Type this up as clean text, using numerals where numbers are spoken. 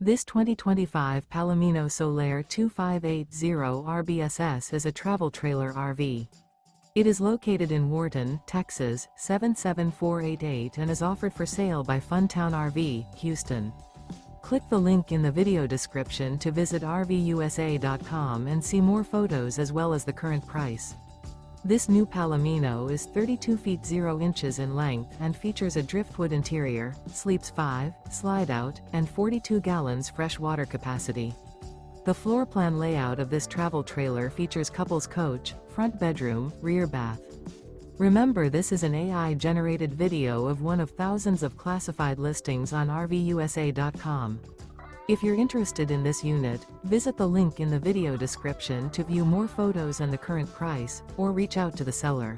This 2025 Palomino Solaire 2580 RBSS is a travel trailer RV. It is located in Wharton, Texas, 77488 and is offered for sale by Funtown RV, Houston. Click the link in the video description to visit RVUSA.com and see more photos as well as the current price. This new Palomino is 32 feet 0 inches in length and features a driftwood interior, sleeps 5, slide-out, and 42 gallons fresh water capacity. The floor plan layout of this travel trailer features couples coach, front bedroom, rear bath. Remember, this is an AI-generated video of one of thousands of classified listings on RVUSA.com. If you're interested in this unit, visit the link in the video description to view more photos and the current price, or reach out to the seller.